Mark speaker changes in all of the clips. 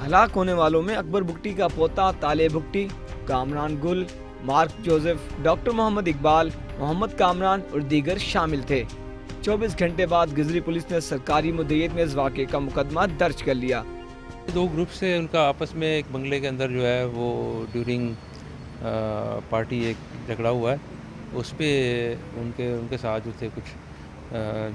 Speaker 1: हलाक होने वालों में अकबर भुट्टी का पोता ताले Bhutti, Kamran Gul, Mark Joseph, doctor Mohammad Iqbal, Mohammad Kamran और दीगर शामिल थे। 24 घंटे बाद गिजरी पुलिस ने सरकारी मुद्दईयत में इस वाक़े का मुकदमा दर्ज कर लिया।
Speaker 2: दो ग्रुप से उनका आपस में एक बंगले के अंदर जो है वो ड्यूरिंग पार्टी एक झगड़ा हुआ है। उस पर उनके साथ जो थे कुछ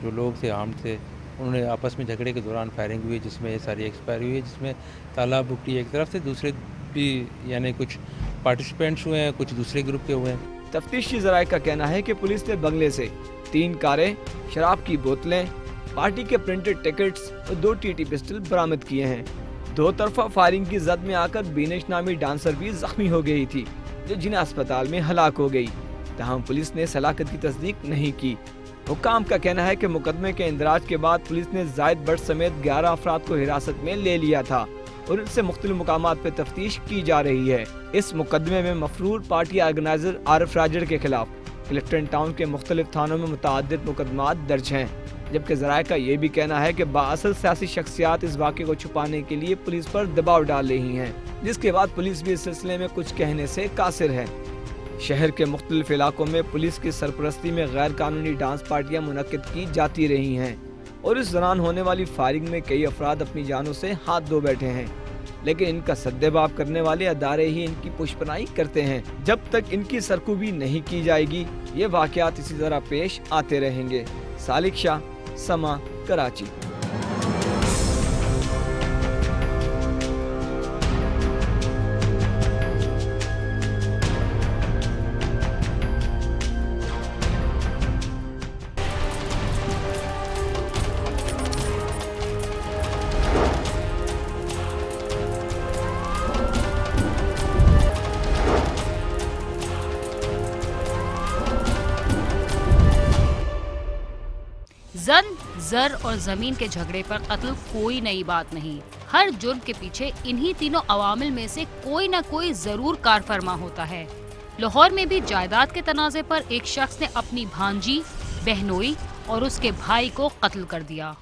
Speaker 2: जो लोग थे आर्म्ड थे, उन्होंने आपस में झगड़े के दौरान फायरिंग हुई जिसमें ये सारी एक्सपायरी हुई है, जिसमें ताला भुट्टी एक तरफ से, दूसरे भी यानी कुछ पार्टिसिपेंट्स हुए हैं, कुछ दूसरे ग्रुप के हुए हैं।
Speaker 1: तफ्तीशी ज़राए का कहना है कि पुलिस ने बंगले से 3 कारें, शराब की बोतलें, पार्टी के प्रिंटेड टिकट्स और 2 टीटी पिस्टल बरामद किए हैं। 2 तरफा फायरिंग की जद में आकर बीनेश नामी डांसर भी जख्मी हो गई थी, जो जिन्हें अस्पताल में हलाक हो गई। तहम पुलिस ने इस हलाकत की तस्दीक नहीं की। हुक्काम का कहना है कि मुकदमे के इंदराज के बाद पुलिस ने जायद भट्ट समेत 11 अफराद को हिरासत में ले लिया था और इनसे मुख्तलिफ मुकामात पर तफ्तीश की जा रही है। इस मुकदमे में मफरूर पार्टी ऑर्गेनाइजर आरिफ राजड़ के खिलाफ क्लिफ्टन टाउन के मुख्तलिफ थानों में मुतअद्दिद मुकदमात दर्ज हैं, जबकि ज़राए का ये भी कहना है कि बाअसल सियासी शख्सियात इस वाक़े को छुपाने के लिए पुलिस पर दबाव डाल रही हैं, जिसके बाद पुलिस भी इस सिलसिले में कुछ कहने से कासिर है। शहर के मुख्तलिफ इलाकों में पुलिस की सरपरस्ती में गैर कानूनी डांस पार्टियां मुनक्किद की जाती रही हैं और इस दौरान होने वाली फायरिंग में कई अफराद अपनी जानों से हाथ धो बैठे हैं, लेकिन इनका सद्देबाब करने वाले अदारे ही इनकी पुष्पनाई करते हैं। जब तक इनकी सरकूबी नहीं की जाएगी, ये वाक़यात इसी तरह पेश आते रहेंगे। सालिक शाह, समा, कराची।
Speaker 3: जन, जर और जमीन के झगड़े पर कत्ल कोई नई बात नहीं। हर जुर्म के पीछे इन्हीं तीनों अवामिल में से कोई न कोई जरूर कारफरमा होता है। लाहौर में भी जायदाद के तनाज़े पर एक शख्स ने अपनी भांजी, बहनोई और उसके भाई को कत्ल कर दिया।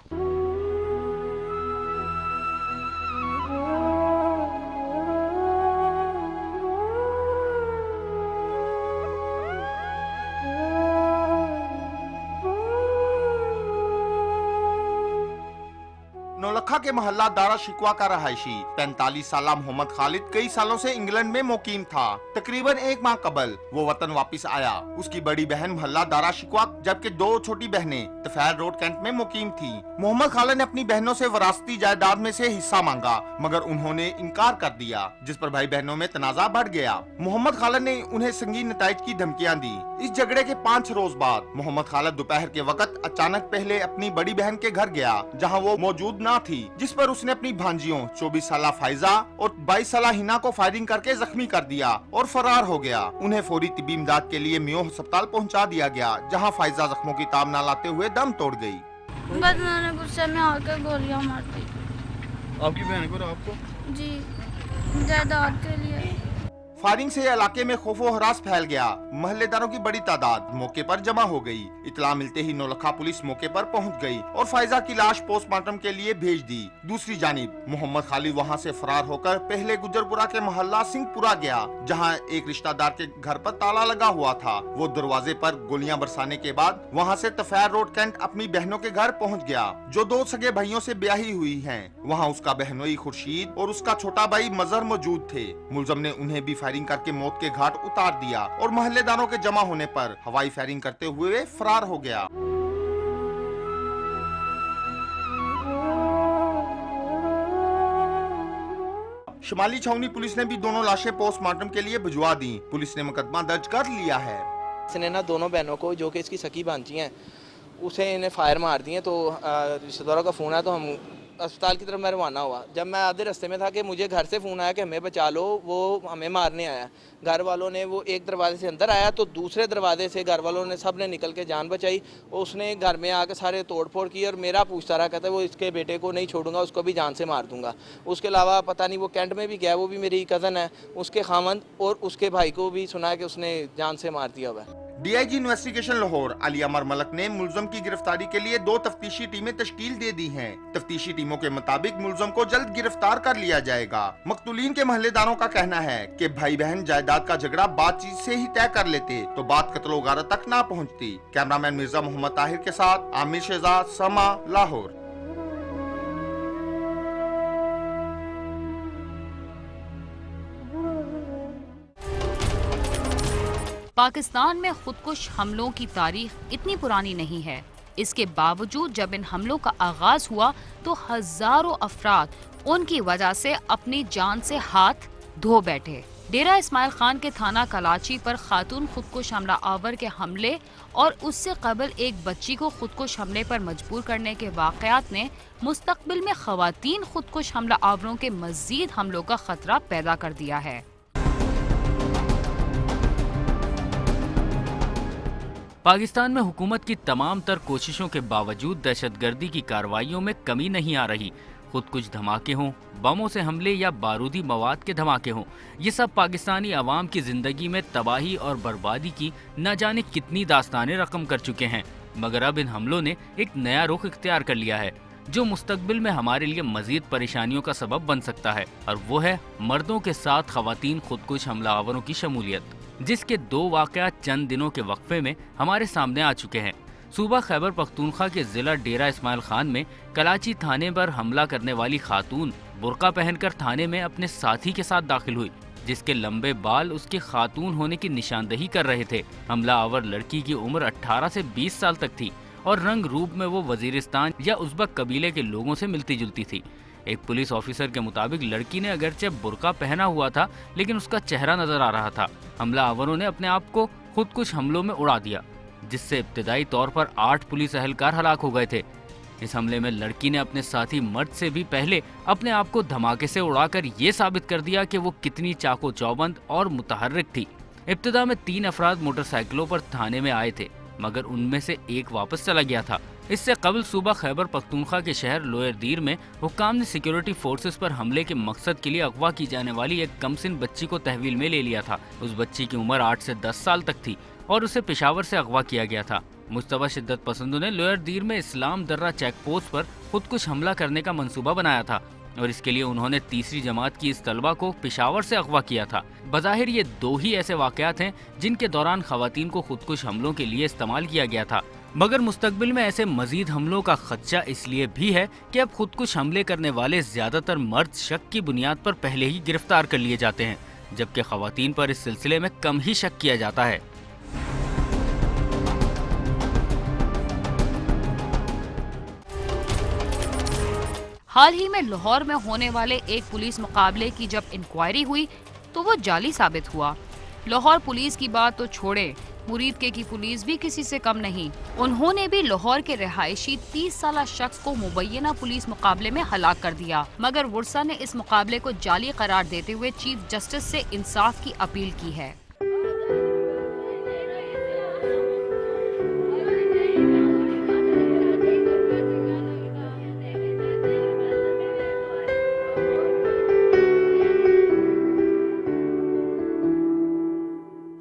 Speaker 4: नौलखा के मोहल्ला दारा शिकवा का रहायशी 45 साला मोहम्मद खालिद कई सालों से इंग्लैंड में मुकीम था। तकरीबन 1 माह कबल वो वतन वापस आया। उसकी बड़ी बहन मोहल्ला दारा शिकवा जबकि 2 छोटी बहनें तफैल रोड कैंट में मुकीम थी। मोहम्मद खालिद ने अपनी बहनों से वरासती जायदाद में से हिस्सा मांगा, मगर उन्होंने इनकार कर दिया, जिस पर भाई बहनों में तनाजा बढ़ गया। मोहम्मद खालिद ने उन्हें संगीन नताइज की धमकियां दी। इस झगड़े के 5 रोज बाद मोहम्मद खालिद दोपहर के वक्त अचानक पहले अपनी बड़ी बहन के घर गया, जहाँ वो मौजूद न थी, जिस पर उसने अपनी भांजियों 24 साला फाइजा और 22 साला हिना को फायरिंग करके जख्मी कर दिया और फरार हो गया। उन्हें फौरी तिब्बी इमदाद के लिए मियो अस्पताल पहुंचा दिया गया, जहां फाइजा जख्मों की ताब न लाते हुए दम तोड़ गई।
Speaker 5: बस मैंने गुस्से में आकर गोलियां मार दी।
Speaker 4: आपकी बहन को? आपको?
Speaker 5: जी, जायदाद के लिए।
Speaker 4: फायरिंग से इलाके में खौफो हरास फैल गया। महल्लेदारों की बड़ी तादाद मौके पर जमा हो गई। इतला मिलते ही नौलखा पुलिस मौके पर पहुंच गई और फाइजा की लाश पोस्टमार्टम के लिए भेज दी। दूसरी जानिब मोहम्मद खालिद वहां से फरार होकर पहले गुजरपुरा के मोहल्ला सिंहपुरा गया, जहां एक रिश्तेदार के घर पर ताला लगा हुआ था। वो दरवाजे पर गोलियां बरसाने के बाद वहां से तफैर रोड कैंट अपनी बहनों के घर पहुँच गया, जो 2 सगे भाइयों से ब्याही हुई है। वहाँ उसका बहनोई खुर्शीद और उसका छोटा भाई मजहर मौजूद थे। मुलजम ने उन्हें भी फायरिंग करके मौत के घाट उतार दिया और महल्लेदारों के जमा होने पर हवाई फायरिंग करते हुए फरार हो गया। शिमाली छावनी पुलिस ने भी दोनों लाशें पोस्टमार्टम के लिए भिजवा दी। पुलिस ने मुकदमा दर्ज कर लिया है।
Speaker 6: इसने ना दोनों बहनों को, जो कि इसकी सकी भांजी हैं, उसे इन्हें फायर मार दिए। तो रिश्तेदारों का फ़ोन आया तो हम अस्पताल की तरफ मैं रवाना हुआ। जब मैं आधे रास्ते में था कि मुझे घर से फ़ोन आया कि हमें बचा लो, वो हमें मारने आया। घर वालों ने, वो एक दरवाजे से अंदर आया तो दूसरे दरवाजे से घर वालों ने सब ने निकल के जान बचाई। उसने घर में आकर सारे तोड़ फोड़ की और मेरा पूछता रहा, कहता है वो इसके बेटे को नहीं छोड़ूंगा, उसको भी जान से मार दूंगा। उसके अलावा पता नहीं वो कैंट में भी गया, वो भी मेरी कज़न है, उसके खामंद और उसके भाई को भी सुना है कि उसने जान से मार दिया हुआ है।
Speaker 4: डीआईजी इन्वेस्टिगेशन लाहौर अली अमर मलक ने मुलजम की गिरफ्तारी के लिए 2 तफ्तीशी टीमें तश्कील दे दी हैं। तफ्तीशी टीमों के मुताबिक मुलजम को जल्द गिरफ्तार कर लिया जाएगा। मकतूलीन के महल्लेदारों का कहना है कि भाई बहन जायदाद का झगड़ा बातचीत से ही तय कर लेते तो बात कत्लो गारत तक ना पहुँचती। कैमरामैन मिर्जा मोहम्मद ताहिर के साथ आमिर शहजाद, समा, लाहौर।
Speaker 3: पाकिस्तान में खुदकुश हमलों की तारीख इतनी पुरानी नहीं है। इसके बावजूद जब इन हमलों का आगाज हुआ तो हजारों अफराद उनकी वजह से अपनी जान से हाथ धो बैठे। डेरा इस्माइल खान के थाना कलाची पर खातून खुदकुश हमला आवर के हमले और उससे कबल एक बच्ची को खुदकुश हमले पर मजबूर करने के वाकयात ने मुस्तकबिल में खवातीन खुदकुश हमला आवरों के मजीद हमलों का खतरा पैदा कर दिया है।
Speaker 7: पाकिस्तान में हुकूमत की तमाम तर कोशिशों के बावजूद दहशतगर्दी की कार्रवाइयों में कमी नहीं आ रही। खुद कुछ धमाके हों, बमों से हमले या बारूदी मवाद के धमाके हों, ये सब पाकिस्तानी अवाम की जिंदगी में तबाही और बर्बादी की न जाने कितनी दास्तानें रकम कर चुके हैं। मगर अब इन हमलों ने एक नया रुख इख्तियार कर लिया है जो मुस्तकबिल में हमारे लिए मजीद परेशानियों का सबब बन सकता है, और वो है मर्दों के साथ खवातीन खुदकुश हमलावरों की शमूलियत, जिसके 2 वाक़यात चंद दिनों के वक्फे में हमारे सामने आ चुके हैं। सूबा खैबर पख्तूनख्वा के जिला डेरा इस्माइल खान में कराची थाने पर हमला करने वाली खातून बुर्का पहनकर थाने में अपने साथी के साथ दाखिल हुई, जिसके लंबे बाल उसके खातून होने की निशानदही कर रहे थे। हमला आवर लड़की की उम्र 18 से 20 साल तक थी और रंग रूप में वो वजीरिस्तान या उज़्बक कबीले के लोगों से मिलती जुलती थी। एक पुलिस ऑफिसर के मुताबिक लड़की ने अगरचे बुर्का पहना हुआ था लेकिन उसका चेहरा नजर आ रहा था। हमला आवरों ने अपने आप को खुद कुछ हमलों में उड़ा दिया, जिससे इब्तिदाई तौर पर 8 पुलिस एहलकार हलाक हो गए थे। इस हमले में लड़की ने अपने साथी मर्द से भी पहले अपने आप को धमाके से उड़ाकर ये साबित कर दिया कि वो कितनी चाको चौबंद और मुतहर्रिक थी। इब्तिदा में 3 अफराद मोटरसाइकिलों पर थाने में आए थे, मगर उनमें से एक वापस चला गया था। इससे कबल सूबा खैबर पख्तूनख्वा के शहर लोअर दीर में हुक्काम ने सिक्योरिटी फोर्सेस पर हमले के मकसद के लिए अगवा की जाने वाली एक कमसिन बच्ची को तहवील में ले लिया था। उस बच्ची की उम्र 8 से 10 साल तक थी और उसे पेशावर से अगवा किया गया था। मुस्तबा शिद्दत पसंदों ने लोअर दीर में इस्लाम दर्रा चेक पोस्ट पर खुद कुछ हमला करने का मंसूबा बनाया था और इसके लिए उन्होंने 3री जमात की इस तलबा को पेशावर से अगवा किया था। बज़ाहिर ये 2 ही ऐसे वाक़यात हैं जिनके दौरान खवातीन को खुदकुश हमलों के लिए इस्तेमाल किया गया था, मगर मुस्तकबिल में ऐसे मजीद हमलों का खदशा इसलिए भी है कि अब खुदकुश हमले करने वाले ज्यादातर मर्द शक की बुनियाद पर पहले ही गिरफ्तार कर लिए जाते हैं, जबकि खवातीन पर इस सिलसिले में कम ही शक किया जाता है।
Speaker 3: हाल ही में लाहौर में होने वाले एक पुलिस मुकाबले की जब इंक्वायरी हुई तो वो जाली साबित हुआ। लाहौर पुलिस की बात तो छोड़े, मुरीदके की पुलिस भी किसी से कम नहीं। उन्होंने भी लाहौर के रिहायशी 30 साला शख्स को मुबैना पुलिस मुकाबले में हलाक कर दिया, मगर वुरसा ने इस मुकाबले को जाली करार देते हुए चीफ जस्टिस से इंसाफ की अपील की है।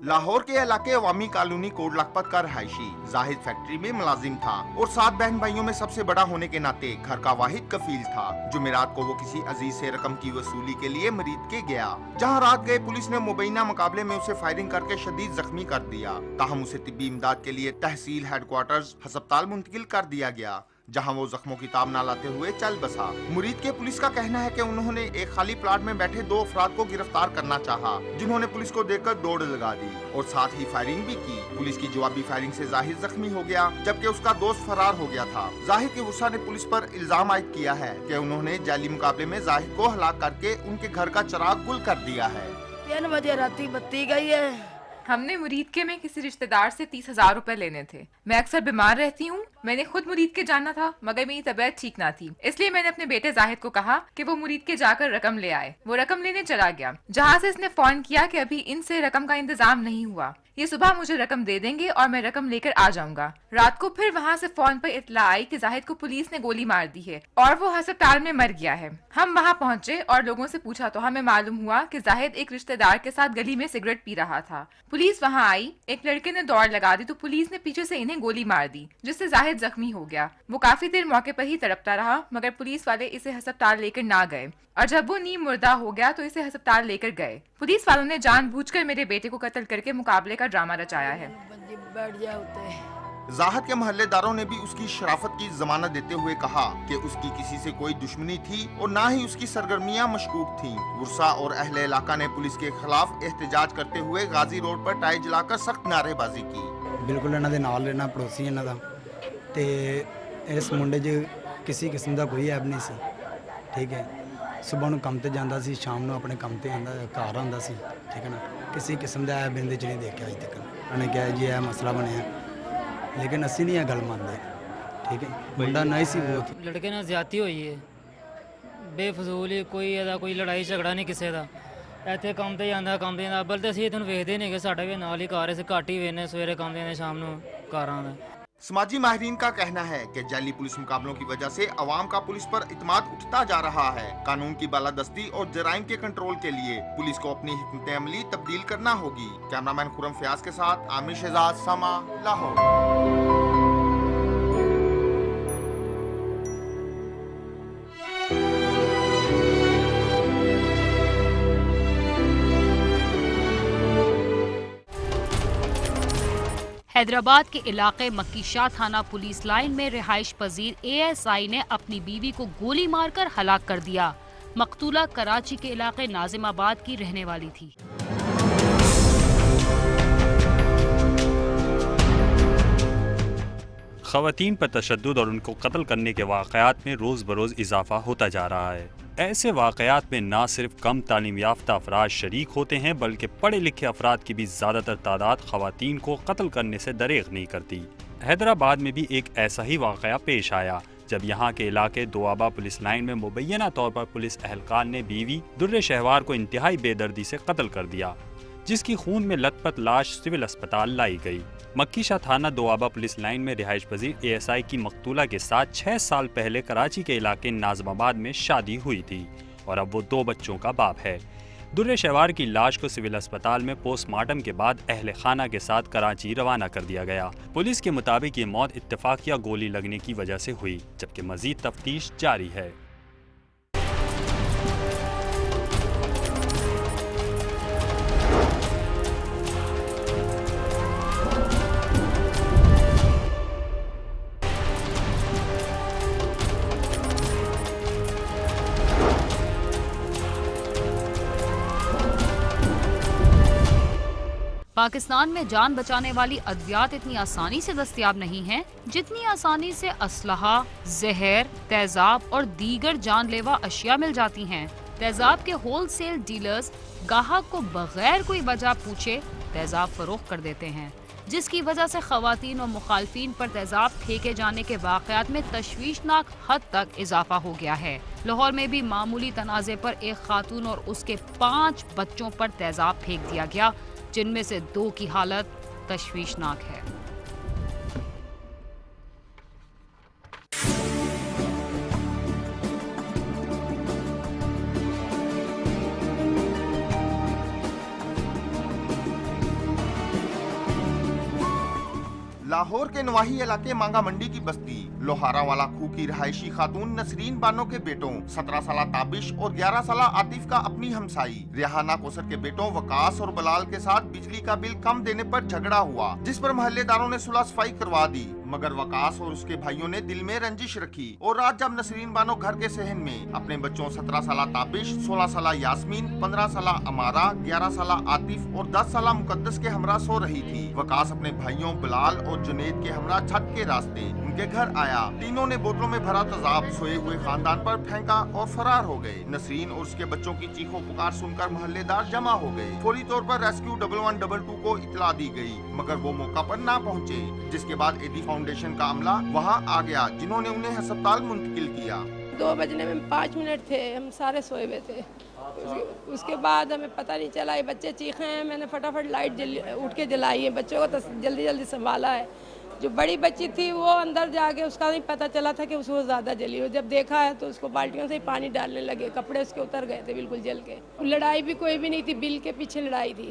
Speaker 4: लाहौर के इलाके अवामी कॉलोनी कोट लखपत का रहायशी जाहिद फैक्ट्री में मुलाजिम था और 7 बहन भाइयों में सबसे बड़ा होने के नाते घर का वाहिद कफील था। जुमेरात को वो किसी अजीज से रकम की वसूली के लिए मरीद के गया, जहां रात गए पुलिस ने मुबैना मुकाबले में उसे फायरिंग करके शदीद जख्मी कर दिया। ताहम उसे तिब्बी इमदाद के लिए तहसील हेडक्वार्टर्स अस्पताल मुंतकिल कर दिया गया, जहां वो जख्मों की ताब न लाते हुए चल बसा। मुरीद के पुलिस का कहना है कि उन्होंने एक खाली प्लाट में बैठे 2 अफराद को गिरफ्तार करना चाहा, जिन्होंने पुलिस को देखकर दौड़ लगा दी और साथ ही फायरिंग भी की। पुलिस की जवाबी फायरिंग से जाहिद जख्मी हो गया, जबकि उसका दोस्त फरार हो गया था। जाहिद के वुसा ने पुलिस पर इल्जाम आयद किया है कि उन्होंने जाली मुकाबले में जाहिद को हलाक करके उनके घर का चिराग गुल कर दिया है।
Speaker 8: 3 बजे राती बत्ती गई है।
Speaker 9: हमने मुरीदके में किसी रिश्तेदार से 30,000 रुपए लेने थे। मैं अक्सर बीमार रहती हूँ मैंने खुद मुरीद के जानना था, मगर मेरी तबीयत ठीक ना थी, इसलिए मैंने अपने बेटे जाहिद को कहा कि वो मुरीद के जाकर रकम ले आए। वो रकम लेने चला गया, जहाँ से इसने फोन किया कि अभी इनसे रकम का इंतजाम नहीं हुआ, ये सुबह मुझे रकम दे देंगे और मैं रकम लेकर आ जाऊंगा। रात को फिर वहाँ से फोन पर इत्तला आई कि जाहिद को पुलिस ने गोली मार दी है और वो अस्पताल में मर गया है। हम वहाँ पहुँचे और लोगों से पूछा तो हमें मालूम हुआ कि जाहिद एक रिश्तेदार के साथ गली में सिगरेट पी रहा था। पुलिस वहाँ आई, एक लड़के ने दौड़ लगा दी तो पुलिस ने पीछे से इन्हें गोली मार दी, जिससे जाहिद जख्मी हो गया। वो काफी देर मौके पर ही तड़पता रहा, मगर पुलिस वाले इसे अस्पताल लेकर ना गए और जब वो नीम मुर्दा हो गया तो इसे अस्पताल लेकर गए। पुलिस वालों ने जानबूझकर मेरे बेटे को कत्ल करके मुकाबले का ड्रामा रचाया है।
Speaker 4: जाहिद के मोहल्लेदारों ने भी उसकी शराफत की जमानत देते हुए कहा कि उसकी किसी से कोई दुश्मनी थी और ना ही उसकी सरगर्मियां मशकूक थीं। गुस्सा और अहले इलाका ने पुलिस के खिलाफ एहतजाज करते हुए गाजी रोड पर टाई जलाकर सख्त नारेबाजी की।
Speaker 10: बिल्कुल इन्हां दे नाल रहना पड़ोसी इन्हां दा ते इस मुंडे 'च किसी किस्म का कोई ऐब नहीं सी। ठीक है, सुबह ਨੂੰ ਕੰਮ ਤੇ ਜਾਂਦਾ ਸੀ, ਸ਼ਾਮ ਨੂੰ ਆਪਣੇ ਕੰਮ ਤੇ ਆਉਂਦਾ, ਘਰ ਆਉਂਦਾ ਸੀ। ਠੀਕ ਹੈ ਨਾ, ਕਿਸੇ ਕਿਸਮ ਦਾ ਐਬ ਇਹਦੇ 'ਚ ਨਹੀਂ ਦੇਖਿਆ ਅਜੇ ਤੱਕ। ਉਹਨੇ ਕਿਹਾ ਜੀ ਇਹ ਮਸਲਾ ਬਣਿਆ, ਲੇਕਿਨ ਅਸੀਂ ਨਹੀਂ ਇਹ ਗੱਲ ਮੰਨਦੇ। ਠੀਕ ਹੈ, ਮੁੰਡਾ ਨਾਈਸ ਸੀ ਬਹੁਤ।
Speaker 11: ਲੜਕੇ ਨਾਲ ਜ਼ਿਆਦਤੀ ਹੋਈ ਹੈ, ਬੇਫਜ਼ੂਲ ਹੀ, ਕੋਈ ਇਹਦਾ ਕੋਈ ਲੜਾਈ ਝਗੜਾ ਨਹੀਂ ਕਿਸੇ ਦਾ। ਇੱਥੇ ਕੰਮ ਤੇ ਜਾਂਦਾ, ਕੰਮ ਤੇ ਜਾਂਦਾ, ਬਲ ਤੇ ਅਸੀਂ ਤੁਹਾਨੂੰ ਵੇਖਦੇ ਨਹੀਂ ਕਿ ਸਾਡਾ ਵੀ ਨਾਲ ਹੀ ਘਰ ਹੈ, ਅਸੀਂ ਘੱਟ ਹੀ ਵੇਖਦੇ, ਸਵੇਰੇ ਕੰਮ ਤੇ ਜਾਂਦੇ, ਸ਼ਾਮ ਨੂੰ ਘਰ ਆਉਂਦਾ।
Speaker 4: समाजी माहिरीन का कहना है कि जाली पुलिस मुकाबलों की वजह से अवाम का पुलिस पर इत्मीनान उठता जा रहा है। कानून की बालादस्ती और जराइम के कंट्रोल के लिए पुलिस को अपनी हिकमत अमली तब्दील करना होगी। कैमरामैन खुरम फयाज के साथ आमिर शहजाद, समा, लाहौर।
Speaker 3: हैदराबाद के इलाके मक्की शाह थाना पुलिस लाइन में रिहाइश पजीर ASI ने अपनी बीवी को गोली मारकर हलाक कर दिया। मकतूला कराची के इलाके नाजिमाबाद की रहने वाली थी।
Speaker 12: ख़वातीन पर तशद्दुद और उनको कत्ल करने के वाक़यात में रोज़ बरोज़ इजाफा होता जा रहा है। ऐसे वाक़यात में ना सिर्फ कम तालीम याफ्ता अफराद शरीक होते हैं, बल्कि पढ़े लिखे अफराद की भी ज़्यादातर तादाद ख़वातीन को कत्ल करने से दरेग नहीं करती। हैदराबाद में भी एक ऐसा ही वाक़या पेश आया जब यहाँ के इलाके दोआबा पुलिस लाइन में मुबैना तौर पर पुलिस अहलकार ने बीवी दुर्रे शहवार को इंतहाई बेदर्दी से कत्ल कर दिया, जिसकी खून में लथपथ लाश सिविल अस्पताल लाई गई। मक्की शाह थाना दोआबा पुलिस लाइन में रिहाइश पजीर ASI की मकतूला के साथ 6 साल पहले कराची के इलाके नाज़िमाबाद में शादी हुई थी और अब वो 2 बच्चों का बाप है। दुर्रे शहवार की लाश को सिविल अस्पताल में पोस्टमार्टम के बाद अहले खाना के साथ कराची रवाना कर दिया गया। पुलिस के मुताबिक ये मौत इत्तेफाकिया गोली लगने की वजह से हुई, जबकि मजीद तफ्तीश जारी है।
Speaker 3: पाकिस्तान में जान बचाने वाली अद्वियात इतनी आसानी से दस्तयाब नहीं हैं, जितनी आसानी से असलहा, जहर, तेजाब और दीगर जानलेवा अशिया मिल जाती हैं। तेजाब के होलसेल डीलर्स गाहक को बगैर कोई वजह पूछे तेजाब फरोख्त कर देते हैं, जिसकी वजह से खवातीन और मुखालफिन पर तेजाब फेंके जाने के वाक़यात में तशवीशनाक हद तक इजाफा हो गया है। लाहौर में भी मामूली तनाज़े पर एक खातून और उसके 5 बच्चों पर तेजाब फेंक दिया गया, जिनमें से 2 की हालत तशवीशनाक है।
Speaker 4: लाहौर के नवाही इलाके मांगा मंडी की बस्ती लोहारा वाला खू की रहायशी खातून नसरीन बानो के बेटों 17 साल ताबिश और 11 साल आतिफ का अपनी हमसाई रिहाना कोसर के बेटों वकास और बलाल के साथ बिजली का बिल कम देने पर झगड़ा हुआ, जिस पर मोहल्लेदारों ने सुलह सफाई करवा दी, मगर वकास और उसके भाइयों ने दिल में रंजिश रखी और रात जब नसरीन बानो घर के सहन में अपने बच्चों 17 साल ताबिश, 16 साल यास्मीन, 15 साल अमारा, 11 साल आतिफ और 10 साल मुकद्दस के हमरा सो रही थी। वकास अपने भाइयों बिलाल और जुनेद के हमरा छत के रास्ते उनके घर आया। तीनों ने बोतलों में भरा तेजाब सोए हुए खानदान पर फेंका और फरार हो गए। नसरीन और उसके बच्चों की चीखों पुकार सुनकर मोहल्लेदार जमा हो गए। फौरी तौर पर रेस्क्यू 1122 को इतला दी गई, मगर वो मौका पर ना पहुँचे, जिसके बाद एडी फाउंडेशन का अमला वहां आ गया, जिन्होंने उन्हें अस्पताल मुंतकिल किया।
Speaker 8: 2 बजने में 5 मिनट थे, हम सारे सोए हुए थे। उसके बाद हमें पता नहीं चला, ये बच्चे चीखे हैं, मैंने फटाफट लाइट उठ के जलाई है, बच्चों को जल्दी जल्दी संभाला है। जो बड़ी बच्ची थी वो अंदर जाके उसका नहीं पता चला था कि उसको ज़्यादा जली हो, जब देखा है तो उसको बाल्टियों से ही पानी डालने लगे, कपड़े उसके उतर गए थे बिल्कुल जल के। लड़ाई भी कोई भी नहीं थी, बिल के पीछे लड़ाई थी।